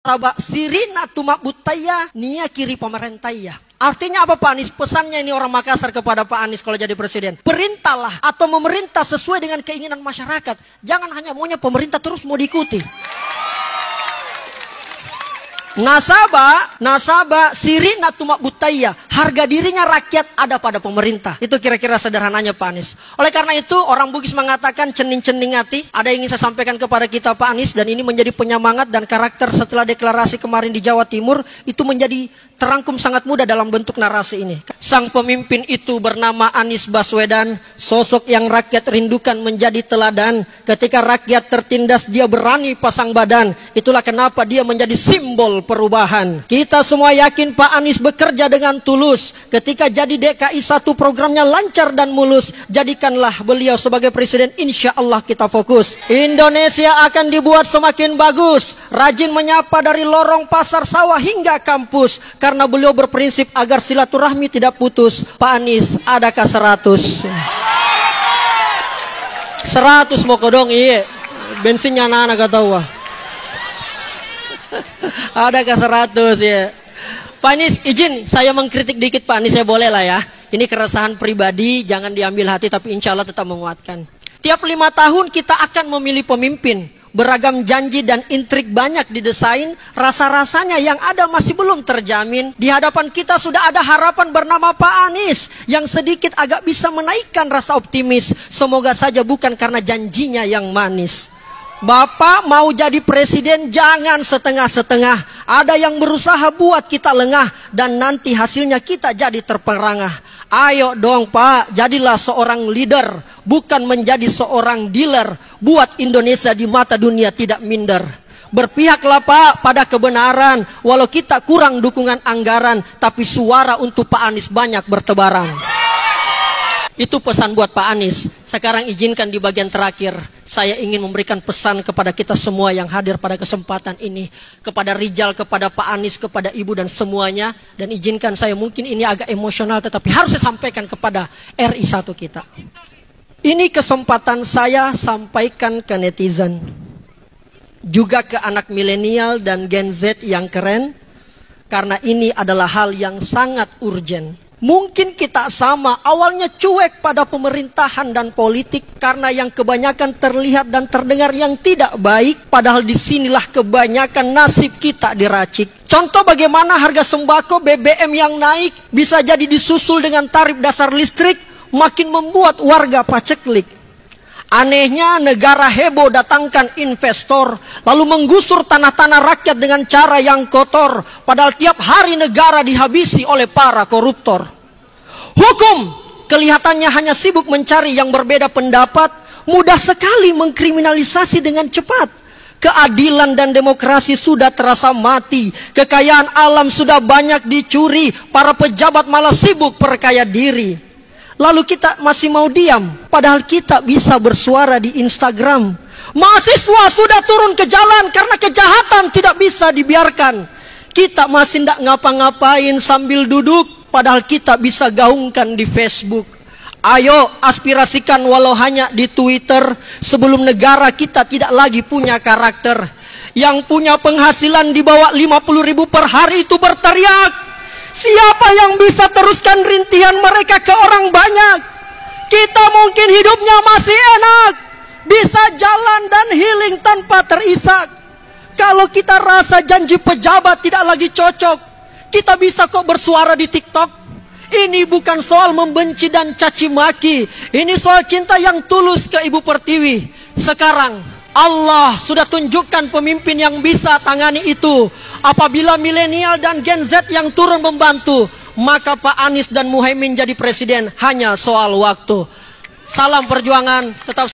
Raba sirina tumak butaya nia kiri pemerintah ya. Artinya apa Pak Anies? Pesannya ini orang Makassar kepada Pak Anies kalau jadi presiden. Perintahlah atau memerintah sesuai dengan keinginan masyarakat. Jangan hanya maunya pemerintah terus mau diikuti. Nasabah sirina tumak butaya. Harga dirinya rakyat ada pada pemerintah. Itu kira-kira sederhananya Pak Anies. Oleh karena itu orang Bugis mengatakan cening-cening hati. Ada yang ingin saya sampaikan kepada kita Pak Anies. Dan ini menjadi penyemangat dan karakter setelah deklarasi kemarin di Jawa Timur. Itu menjadi terangkum sangat mudah dalam bentuk narasi ini. Sang pemimpin itu bernama Anies Baswedan. Sosok yang rakyat rindukan menjadi teladan. Ketika rakyat tertindas dia berani pasang badan. Itulah kenapa dia menjadi simbol perubahan. Kita semua yakin Pak Anies bekerja dengan tulus. Ketika jadi DKI 1 programnya lancar dan mulus. Jadikanlah beliau sebagai presiden, insya Allah kita fokus. Indonesia akan dibuat semakin bagus. Rajin menyapa dari lorong pasar sawah hingga kampus. Karena beliau berprinsip agar silaturahmi tidak putus. Pak Anies, adakah 100? 100 mau kodong iya. Bensinnya anak-anak gak tahu. Adakah 100 ya. Pak Anies, izin saya mengkritik dikit Pak Anies, saya boleh lah ya. Ini keresahan pribadi, jangan diambil hati, tapi insya Allah tetap menguatkan. Tiap 5 tahun kita akan memilih pemimpin. Beragam janji dan intrik banyak didesain. Rasa-rasanya yang ada masih belum terjamin. Di hadapan kita sudah ada harapan bernama Pak Anies. Yang sedikit agak bisa menaikkan rasa optimis. Semoga saja bukan karena janjinya yang manis. Bapak mau jadi presiden jangan setengah-setengah. Ada yang berusaha buat kita lengah. Dan nanti hasilnya kita jadi terperangah. Ayo dong Pak, jadilah seorang leader. Bukan menjadi seorang dealer. Buat Indonesia di mata dunia tidak minder. Berpihaklah Pak pada kebenaran. Walau kita kurang dukungan anggaran. Tapi suara untuk Pak Anies banyak bertebaran. Itu pesan buat Pak Anies. Sekarang izinkan di bagian terakhir. Saya ingin memberikan pesan kepada kita semua yang hadir pada kesempatan ini. Kepada Rijal, kepada Pak Anies, kepada Ibu dan semuanya. Dan izinkan saya mungkin ini agak emosional. Tetapi harus saya sampaikan kepada RI 1 kita. Ini kesempatan saya sampaikan ke netizen. Juga ke anak milenial dan Gen Z yang keren. Karena ini adalah hal yang sangat urgent. Mungkin kita sama, awalnya cuek pada pemerintahan dan politik karena yang kebanyakan terlihat dan terdengar yang tidak baik. Padahal disinilah kebanyakan nasib kita diracik. Contoh bagaimana harga sembako BBM yang naik bisa jadi disusul dengan tarif dasar listrik, makin membuat warga paceklik. Anehnya negara heboh datangkan investor, lalu menggusur tanah-tanah rakyat dengan cara yang kotor. Padahal tiap hari negara dihabisi oleh para koruptor. Hukum kelihatannya hanya sibuk mencari yang berbeda pendapat. Mudah sekali mengkriminalisasi dengan cepat. Keadilan dan demokrasi sudah terasa mati. Kekayaan alam sudah banyak dicuri. Para pejabat malah sibuk perkaya diri. Lalu kita masih mau diam, padahal kita bisa bersuara di Instagram. Mahasiswa sudah turun ke jalan karena kejahatan tidak bisa dibiarkan. Kita masih tidak ngapa-ngapain sambil duduk, padahal kita bisa gaungkan di Facebook. Ayo aspirasikan walau hanya di Twitter, sebelum negara kita tidak lagi punya karakter. Yang punya penghasilan di bawah 50.000 per hari itu berteriak. Siapa yang bisa teruskan rintihan mereka ke orang banyak? Kita mungkin hidupnya masih enak, bisa jalan dan healing tanpa terisak. Kalau kita rasa janji pejabat tidak lagi cocok, kita bisa kok bersuara di TikTok. Ini bukan soal membenci dan caci maki. Ini soal cinta yang tulus ke Ibu Pertiwi. Sekarang Allah sudah tunjukkan pemimpin yang bisa tangani itu. Apabila milenial dan Gen Z yang turun membantu, maka Pak Anies dan Muhaimin jadi presiden hanya soal waktu. Salam perjuangan, tetap